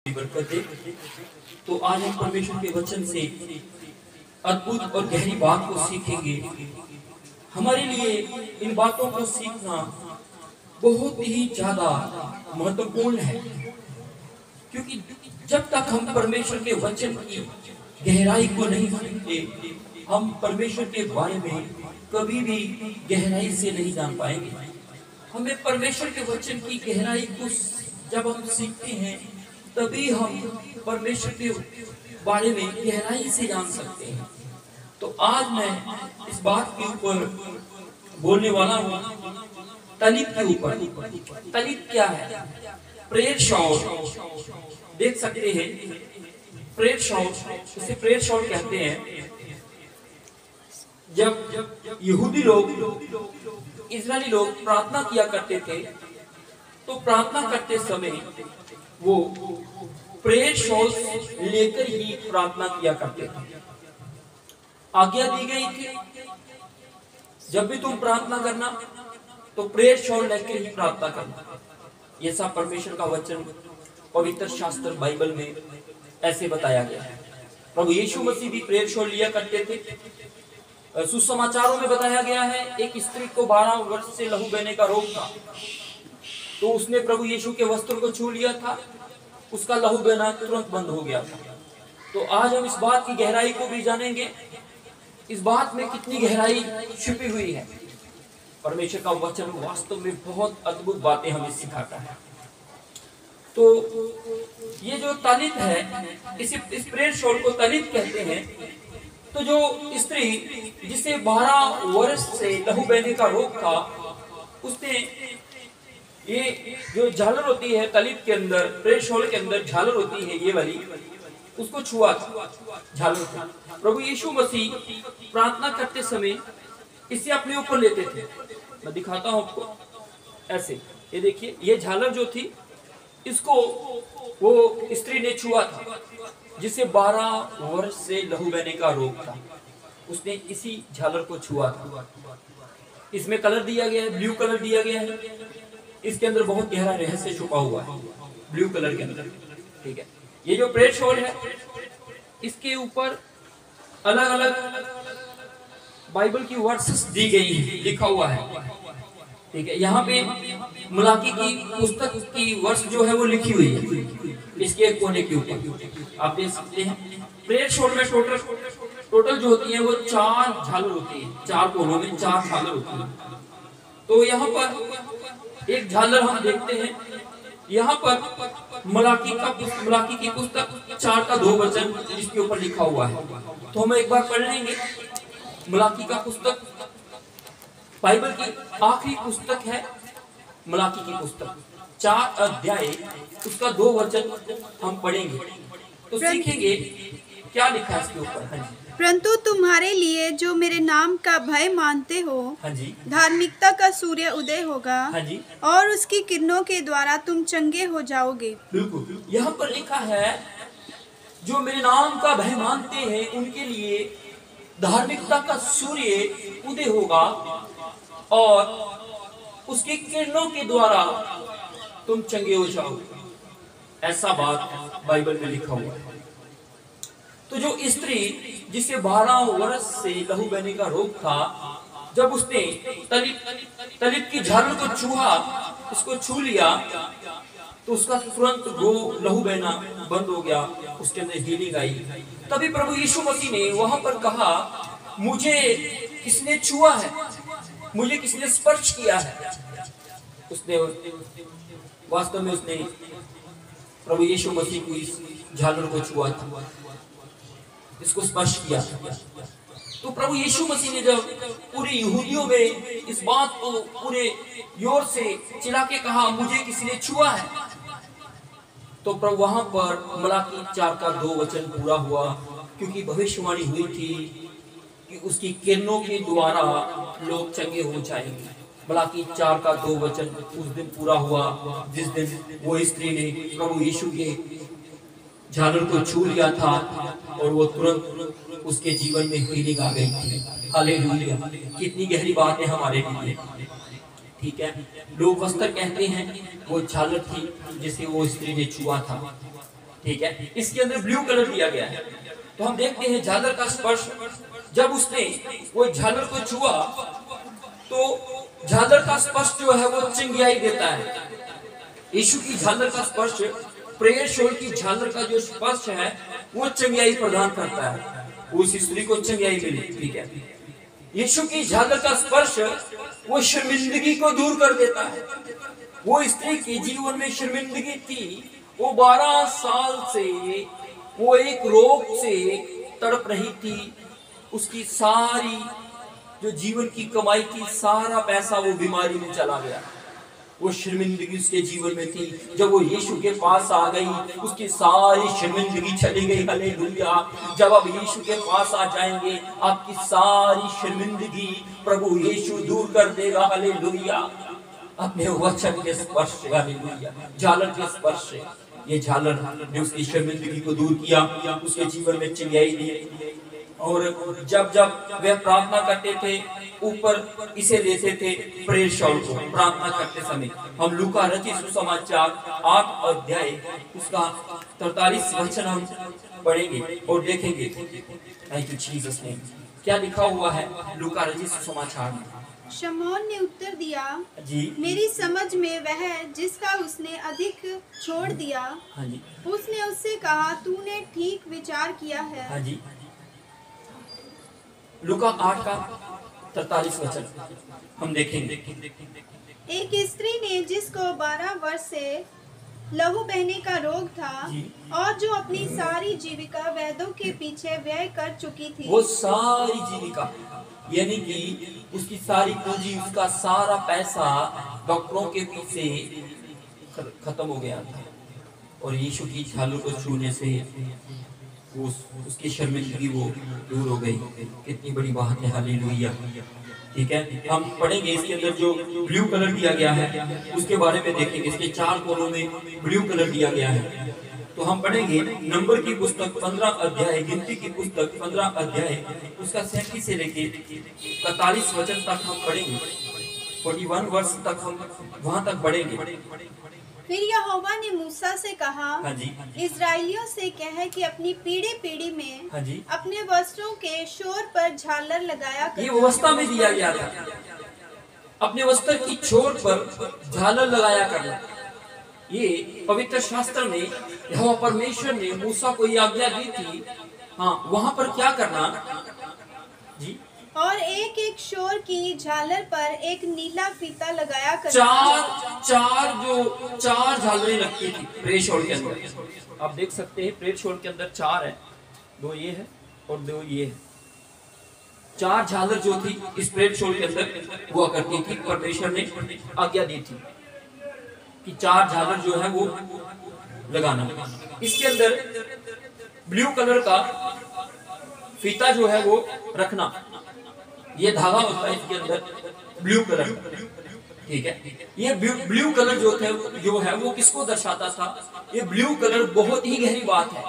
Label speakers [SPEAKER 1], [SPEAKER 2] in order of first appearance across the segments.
[SPEAKER 1] बरकतें। तो आज हम परमेश्वर के वचन से अद्भुत और गहरी बात को सीखेंगे। हमारे लिए इन बातों को सीखना बहुत ही ज्यादा महत्वपूर्ण है, क्योंकि जब तक हम परमेश्वर के वचन की गहराई को नहीं सीखते, हम परमेश्वर के बारे में कभी भी गहराई से नहीं जान पाएंगे। हमें परमेश्वर के वचन की गहराई को जब हम सीखते हैं, तभी हम परमेश्वर के बारे में गहराई से जान सकते हैं। तो आज मैं इस बात के ऊपर बोलने वाला हूँ, तलीब के ऊपर। तलीब क्या है? प्रेयर शॉट देख सकते हैं। प्रेयर शॉट, इसे प्रेयर शॉट कहते हैं। जब यहूदी लोग, इजरायली लोग प्रार्थना किया करते थे, तो प्रार्थना करते समय वो प्रेयर शॉल लेकर ही प्रार्थना किया करते थे। आज्ञा दी गई थी, जब भी तुम प्रार्थना करना तो प्रेयर शॉल लेकर ही प्रार्थना करना। ये सब परमेश्वर का वचन पवित्र शास्त्र बाइबल में ऐसे बताया गया है। प्रभु यीशु मसीह भी प्रेयर शॉल लिया करते थे। सुसमाचारों में बताया गया है, एक स्त्री को 12 वर्ष से लहू बहने का रोग था, तो उसने प्रभु यीशु के वस्त्र को छू लिया था, उसका लहू बहना तुरंत बंद हो गया था। तो आज हम इस बात की गहराई को भी जानेंगे, इस बात में कितनी गहराई छिपी हुई है। परमेश्वर का वचन वास्तव में बहुत अद्भुत बातें हमें सिखाता है। तो ये जो तालीब है, इस प्रेयर शॉल को तालीब कहते हैं। तो जो स्त्री जिसे 12 वर्ष से लहू बहने का रोग था, उसने ये जो झालर होती है तालीब के अंदर, प्रेयर शॉल के अंदर झालर होती है, ये वाली, उसको छुआ था झालर को। प्रभु यीशु मसीह प्रार्थना करते समय इसे अपने ऊपर लेते थे। मैं दिखाता हूं आपको, ऐसे। ये देखिए, ये झालर जो थी, इसको वो स्त्री ने छुआ था जिसे 12 वर्ष से लहू बहने का रोग था। उसने इसी झालर को छुआ था। इसमें कलर दिया गया है, ब्लू कलर दिया गया है। इसके अंदर बहुत गहरा रहस्य छुपा हुआ है, ब्लू कलर के अंदर। ठीक है, ये जो प्रेयर शॉल है, इसके ऊपर अलग अलग बाइबल की वर्सेस दी गई है, लिखा हुआ है। ठीक है, यहाँ पे मलाकी की पुस्तक की वर्ष जो है वो लिखी हुई है, इसके एक कोने के ऊपर आप देख सकते हैं। प्रेयर शॉल में टोटल जो होती है वो 4 झालर होती है, 4 कोनों में 4 झालर होती है। तो यहाँ पर एक झालर हम देखते हैं, यहाँ पर मलाकी की पुस्तक 4 का 2 वचन जिसके ऊपर लिखा हुआ है। तो हम एक बार पढ़ लेंगे। मलाकी का पुस्तक बाइबल की आखिरी पुस्तक है। मलाकी की पुस्तक 4 अध्याय, उसका 2 वचन हम पढ़ेंगे, तो सीखेंगे क्या लिखा है इसके ऊपर। हाँ जी।
[SPEAKER 2] परंतु तुम्हारे लिए जो मेरे नाम का भय मानते हो,
[SPEAKER 1] हाँ जी,
[SPEAKER 2] धार्मिकता का सूर्य उदय होगा।
[SPEAKER 1] हाँ जी,
[SPEAKER 2] और उसकी किरणों के द्वारा तुम चंगे हो जाओगे।
[SPEAKER 1] बिल्कुल। यहाँ पर लिखा है, जो मेरे नाम का भय मानते हैं उनके लिए धार्मिकता का सूर्य उदय होगा और उसकी किरणों के द्वारा तुम चंगे हो जाओगे। ऐसा बात बाइबल में लिखा हुआ है। तो जो स्त्री जिसे 12 वर्ष से लहू बहने का रोग था, जब उसने तलीब की झालर को छुआ, उसको छू लिया, तो उसका तुरंत वो लहू बहना बंद हो गया, उसके अंदर हीलिंग आई। तभी प्रभु यीशु मसीह ने वहां पर कहा, मुझे किसने छुआ है, मुझे किसने स्पर्श किया है। उसने वास्तव में उसने प्रभु यीशु मसीह को इस झालर को छुआ था, इसको स्पर्श किया। तो प्रभु यीशु मसीह ने जब पूरे यहूदियों में इस बात को पूरे जोर से चिल्ला के कहा, मुझे किसी ने छुआ है, तो प्रभु वहां पर मलाकी 4 का 2 वचन पूरा हुआ, क्योंकि भविष्यवाणी हुई थी कि उसकी किरणों के द्वारा लोग चंगे हो जाएंगे। मलाकी 4 का 2 वचन उस दिन पूरा हुआ जिस दिन वो स्त्री ने प्रभु यीशु के झालर को छू लिया था और वो तुरंत उसके जीवन में हीलिंग आ गई थी। हालेलुया! कितनी गहरी बात है हमारे लिए। ठीक है, लोग वस्त्र कहते हैं, वो झालर थी जिसे वो स्त्री ने छुआ था। ठीक है, इसके अंदर ब्लू कलर दिया गया है। तो हम देखते हैं झालर का स्पर्श, जब उसने वो झालर को छुआ तो झालर का स्पर्श जो है वो चिंगाई देता है। यीशु की झालर का स्पर्श, प्रेयर शॉल की झालर का जो स्पर्श है वो चिंगाई प्रदान करता है, उस स्त्री को चिंगाई मिली। ठीक है, यीशु की झालर का स्पर्श वो शर्मिंदगी को दूर कर देता है। वो स्त्री के जीवन में शर्मिंदगी थी, वो 12 साल से वो एक रोग से तड़प रही थी। उसकी सारी जो जीवन की कमाई थी, सारा पैसा वो बीमारी में चला गया। वो शर्मिंदगी उसके जीवन में थी। जब वो यीशु के पास आ गई, उसकी सारी शर्मिंदगी चली गई। हालेलुया। जब आप यीशु के पास आ जाएंगे, आपकी सारी शर्मिंदगी प्रभु यीशु दूर कर देगा। हालेलुया। अपने वचन के स्पर्श से, हालेलुया, झालर के स्पर्श से, ये झालर ने उसकी शर्मिंदगी को दूर किया, उसके जीवन में चिंगाई दी। और जब जब वे प्रार्थना करते थे, ऊपर इसे लेते थे प्रेयर शॉल को प्रार्थना करते समय। हम लूका रचित सुसमाचार 8 अध्याय उसका 43 वचन हम पढ़ेंगे और देखेंगे। Thank you Jesus name. क्या लिखा हुआ है लूका रचित सुसमाचार में?
[SPEAKER 2] शमौन ने उत्तर दिया,
[SPEAKER 1] जी,
[SPEAKER 2] मेरी समझ में वह जिसका उसने अधिक छोड़ दिया।
[SPEAKER 1] हाँ जी,
[SPEAKER 2] उसने उससे कहा, तूने ठीक विचार किया है।
[SPEAKER 1] हाँ जी। लूका 8 का 43 वचन हम देखेंगे।
[SPEAKER 2] एक स्त्री ने जिसको 12 वर्ष से लहू बहने का रोग था और जो अपनी सारी जीविका वैद्यों के पीछे व्यय कर चुकी थी,
[SPEAKER 1] वो सारी जीविका यानी कि उसकी सारी पूंजी, उसका सारा पैसा डॉक्टरों के पीछे खत्म हो गया था। और यीशु की झालू को छूने से उसकी शर्मिंदगी वो दूर हो गई। कितनी बड़ी बात है। हालेलुया। ठीक है, हम पढ़ेंगे इसके अंदर जो ब्लू कलर दिया गया है उसके बारे में देखेंगे। इसके 4 कोनों में ब्लू कलर दिया गया है। तो हम पढ़ेंगे नंबर की पुस्तक 15 अध्याय, गिनती की पुस्तक 15 अध्याय उसका 37 से लेके 41 वचन तक हम पढ़ेंगे। 41 वर्ष तक हम वहां तक पढ़ेंगे।
[SPEAKER 2] फिर यहोवा ने मूसा से कहा,
[SPEAKER 1] हाँ जी,
[SPEAKER 2] इस्राएलियों से कह कि अपनी पीढ़ी पीढ़ी में
[SPEAKER 1] हाँ जी,
[SPEAKER 2] अपने वस्त्रों के शोर पर झालर लगाया
[SPEAKER 1] ये
[SPEAKER 2] करना।
[SPEAKER 1] व्यवस्था में दिया गया था, अपने वस्त्र की छोर पर झालर लगाया करना। ये पवित्र शास्त्र में यहोवा परमेश्वर ने मूसा को ये आज्ञा दी थी। हाँ, वहां पर क्या करना जी,
[SPEAKER 2] और एक एक शोर की झालर पर एक नीला फीता लगाया करना।
[SPEAKER 1] चार झालरें लगती थी प्रेयर शॉल के अंदर। आप देख सकते हैं प्रेयर शॉल के अंदर 4 है, 2 ये है और 2 ये है। 4 झालर जो थी इस प्रेयर शॉल के अंदर हुआ करती थी। परमेश्वर ने आज्ञा दी थी कि 4 झालर जो है वो लगाना। इसके अंदर ब्लू कलर का फीता जो है वो रखना। ये धागा होता है इसके अंदर ब्लू कलर। ठीक है, ये ब्लू कलर जो है वो किसको दर्शाता था? ये ब्लू कलर बहुत ही गहरी बात है।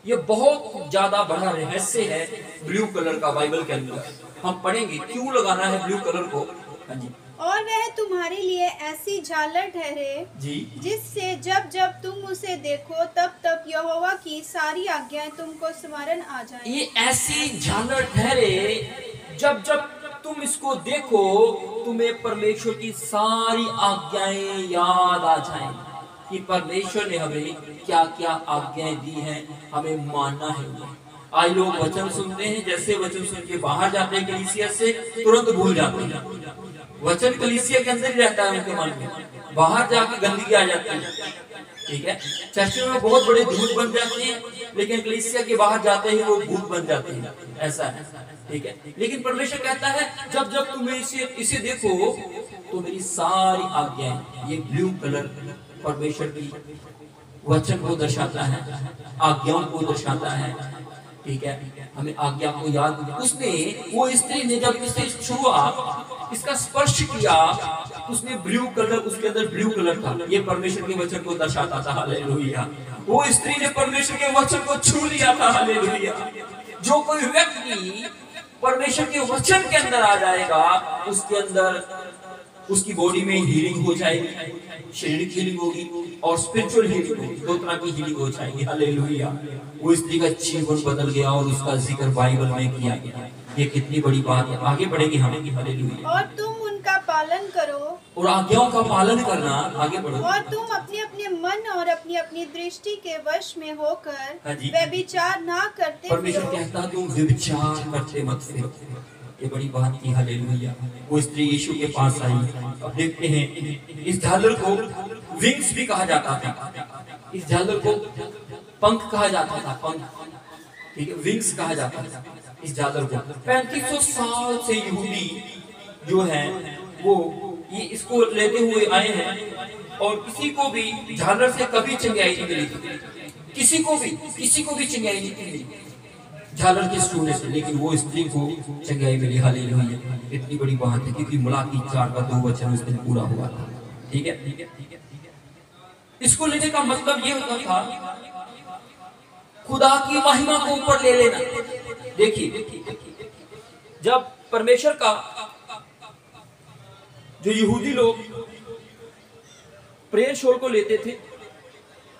[SPEAKER 1] ये बहुत ज्यादा बड़ा रहस्य है ब्लू कलर का। बाइबल के अंदर हम पढ़ेंगे क्यों लगाना है ब्लू कलर को। हाँ जी,
[SPEAKER 2] और वह तुम्हारे लिए ऐसी झालर ठहरे
[SPEAKER 1] जी,
[SPEAKER 2] जिससे जब जब तुम उसे देखो तब तब यहोवा की सारी आज्ञाएं तुमको स्मरण आ जाएं।
[SPEAKER 1] ये ऐसी झालर ठहरे जब जब तुम इसको देखो, तुम्हें परमेश्वर की सारी आज्ञाएं याद आ जाएं कि परमेश्वर ने हमें क्या क्या आज्ञाएं दी हैं, हमें मानना है। आज लोग वचन सुनते हैं, जैसे वचन सुन के बाहर जाते हैं कलीसिया से, तुरंत भूल जाते हैं। वचन कलीसिया के अंदर ही रहता है उनके मन में, बाहर जाके गंदगी आ जाती है। ठीक है, चर्चों में बहुत बड़े दूत बन जाते हैं, लेकिन कलीसिया के बाहर जाते ही वो भूत बन जाते हैं। ऐसा है। ठीक है, लेकिन परमेश्वर कहता है जब जब तुम इसे देखो तो मेरी सारी आज्ञाएं, ये ब्लू कलर परमेश्वर की वचन को दर्शाता है, आज्ञाओं को दर्शाता है। ठीक है, हमें आज्ञा को याद। उसने, वो स्त्री ने जब इसे छुआ, इसका स्पर्श किया, उसने ब्लू कलर, उसके अंदर ब्लू कलर था। ये परमेश्वर के वचन को दर्शाता था। हालेलुया। वो स्त्री ने परमेश्वर के वचन को छू लिया था। हालेलुया। जो कोई व्यक्ति परमेश्वर के वचन के अंदर आ जाएगा, उसके अंदर उसकी बॉडी में हीलिंग हो जाएगी, शारीरिक हीलिंग होगी और स्पिरिचुअल हीलिंग होगी। दो तरह की हीलिंग हो जाएगी। हालेलुया। वो स्त्री का जीवन बदल गया और उसका जिक्र बाइबल में किया गया। ये कितनी बड़ी बात है। आगे बढ़ेगी हम। हालेलुया।
[SPEAKER 2] और तुम उनका पालन करो,
[SPEAKER 1] और आज्ञाओं का पालन करना। आगे बढ़ो।
[SPEAKER 2] और तुम अपने अपने मन और अपनी अपनी दृष्टि के वश में
[SPEAKER 1] हाँ
[SPEAKER 2] होकर
[SPEAKER 1] जी।
[SPEAKER 2] व्यभिचार ना करते
[SPEAKER 1] परमेश्वर
[SPEAKER 2] फिरो।
[SPEAKER 1] कहता तुम व्यभिचार करते मत फिरो। ये बड़ी बात थी। हालेलुया। वो स्त्री यीशु के पास आई। अब देखते हैं इस झालर को विंग्स भी कहा जाता था। इस झालर को पंख कहा जाता था। पंख, ठीक है, विंग्स कहा जाता था इस झालर को। 3500 साल से यहूदी जो है वो ये इसको लेते हुए आए हैं और किसी को भी झालर से कभी चंगाई नहीं मिली थी। किसी को भी चंगाई नहीं मिली झालर के छूने से, लेकिन वो स्त्री को चंगाई मिली। हालेलुया। इतनी बड़ी बात है क्योंकि मुलाकी 4 का 2 वचन उस दिन पूरा हुआ था। ठीक है। इसको लेने का मतलब ये होता था खुदा की महिमा को ऊपर ले लेना। देखिए, जब परमेश्वर का जो यहूदी लोग प्रेयर शोर को लेते थे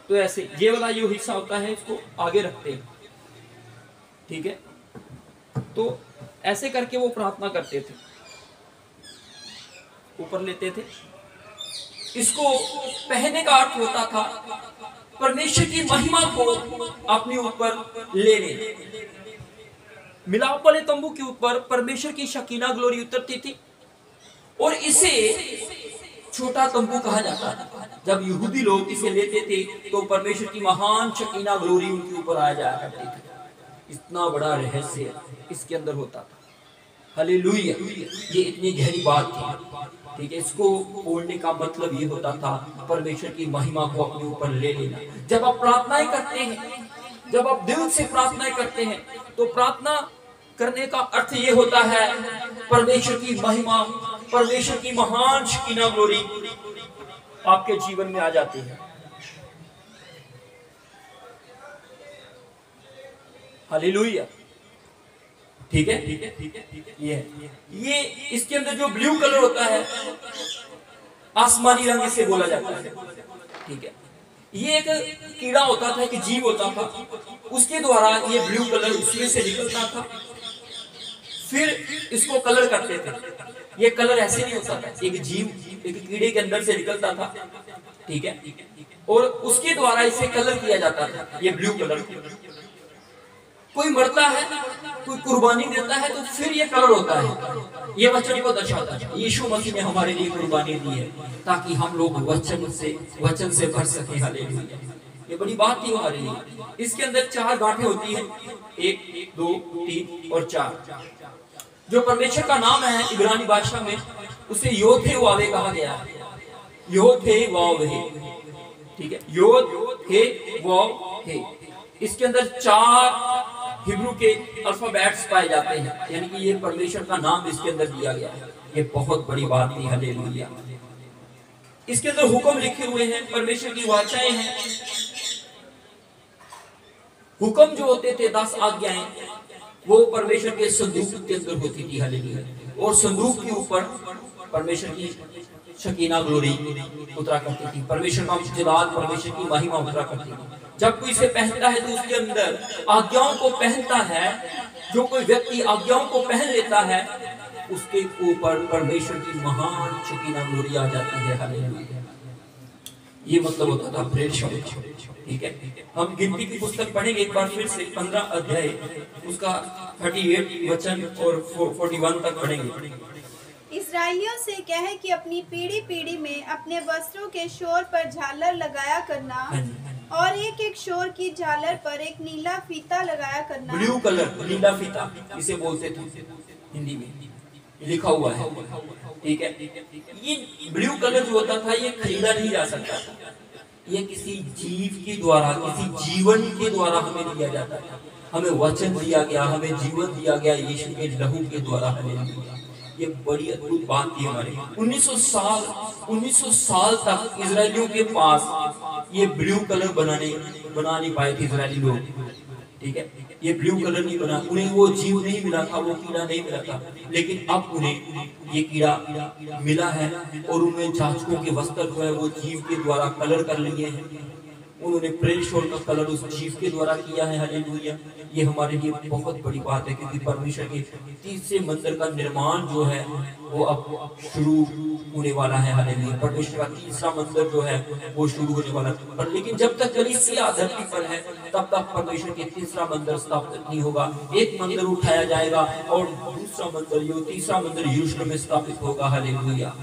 [SPEAKER 1] तो ऐसे ये वाला जो हिस्सा होता है इसको आगे रखते हैं, ठीक है। तो ऐसे करके वो प्रार्थना करते थे, ऊपर लेते थे। इसको पहनने का अर्थ होता था परमेश्वर की महिमा को अपने ऊपर लेने। मिलाप वाले तंबू के ऊपर परमेश्वर की शकीना ग्लोरी उतरती थी और इसे छोटा तंबू कहा जाता था। जब यहूदी लोग इसे लेते थे तो परमेश्वर की महान शकीना ग्लोरी उनके ऊपर आ जाया करती थी। इतना बड़ा रहस्य इसके अंदर होता था। हालेलुया। ये इतनी गहरी बात थी, ठीक है। इसको बोलने का मतलब ये होता था परमेश्वर की महिमा को अपने ऊपर ले लेना। जब आप प्रार्थनाएं करते हैं, जब आप दिल से प्रार्थनाएं करते हैं तो प्रार्थना करने का अर्थ ये होता है परमेश्वर की महिमा, परमेश्वर की महान शकीना ग्लोरी आपके जीवन में आ जाती है। हालेलुया। ठीक है। ये इसके अंदर जो ब्लू कलर होता है आसमानी रंग से बोला जाता है, ठीक है। ये एक कीड़ा होता था, एक जीव होता था, उसके द्वारा ये ब्लू कलर उसमें से निकलता था। फिर इसको कलर करते थे। ये कलर ऐसे नहीं होता था, एक जीव एक कीड़े के अंदर से निकलता था, ठीक है, और उसके द्वारा इसे कलर किया जाता था। ये ब्लू कलर कोई मरता है, कोई कुर्बानी देता है तो फिर ये कलर होता है। ये वचन को दर्शाता है यीशु मसीह ने हमारे लिए कुर्बानी दी है ताकि हम लोग वचन से भर सके। हालेलुया। ये बड़ी बात थी हमारे लिए। इसके अंदर 4 गांठें होती हैं, 1 2 3 और 4। जो परमेश्वर का नाम है इब्रानी भाषा में उसे योधे वावे कहा गया है। योधे वावे, ठीक है। योधे वावे। इसके अंदर 4 हिब्रू के अल्फाबेट्स पाए जाते हैं, यानी कि ये परमेश्वर का नाम इसके अंदर दिया गया है। ये बहुत बड़ी बात थी। हालेलुया। इसके अंदर हुक्म लिखे हुए हैं, परमेश्वर की वाचाएं हैं। हुक्म जो होते थे 10 आज्ञाएं वो परमेश्वर के संदूक के अंदर होती थी। हालेलुया। और संदूक के ऊपर परमेश्वर की शकीना ग्लोरी उतरा करती थी, परमेश्वर का जलाल, परमेश्वर की महिमा उतरा करती थी। जब कोई इसे पहनता है तो उसके अंदर आज्ञाओं को पहनता है। जो कोई व्यक्ति आज्ञाओं को पहन लेता है उसके ऊपर परमेश्वर की महान शकीना ग्लोरी आ जाती है। हालेलुया। ये मतलब होता था प्रेयर शब्द, ठीक है। हम गिनती की पुस्तक पढ़ेंगे एक बार फिर से, 15 अध्याय उसका 38 वचन और 41 तक पढ़ेंगे।
[SPEAKER 2] इस्राएलियों से कहे कि अपनी पीढ़ी पीढ़ी में अपने वस्त्रों के शोर पर झालर लगाया करना और एक एक शोर की झालर पर एक नीला फीता लगाया करना।
[SPEAKER 1] ब्लू कलर, नीला फीता इसे बोलते थे हिंदी में, लिखा हुआ है, ठीक है। ये ब्लू कलर जो होता था ये खरीदा नहीं जा सकता था। ये किसी जीव के द्वारा, किसी जीवन के द्वारा हमें दिया जाता था। हमें वचन दिया गया, हमें जीवन दिया गया यीशु के लहू के द्वारा हमें। ये बड़ी अद्भुत बात थी हमारे। 1900 साल तक इजरायलियों के पास ये ब्लू कलर बना नहीं पाए थे इजरायली लोग। ठीक है, ये ब्लू कलर नहीं बना, उन्हें वो जीव नहीं मिला था, वो कीड़ा नहीं मिला था, लेकिन अब उन्हें ये कीड़ा मिला है और उन्हें जांचकों के वस्त्र जो है वो जीव के द्वारा कलर कर लिए हैं। उन्होंने प्रेयर शॉल का कलर उस जीव के द्वारा किया है। हालेलुया। ये हमारे लिए बहुत बड़ी बात है, क्योंकि परमेश्वर के तीसरे मंदिर का निर्माण जो है वो अब शुरू होने वाला है। हालेलुया। परमेश्वर का तीसरा मंदिर जो है वो शुरू होने वाला है, पर लेकिन जब तक कलीसिया धरती पर है तब तक परमेश्वर के तीसरा मंदिर स्थापित नहीं होगा। एक मंदिर उठाया जाएगा और दूसरा मंदिर, तीसरा मंदिर यरूशलेम में स्थापित होगा। हालेलुया।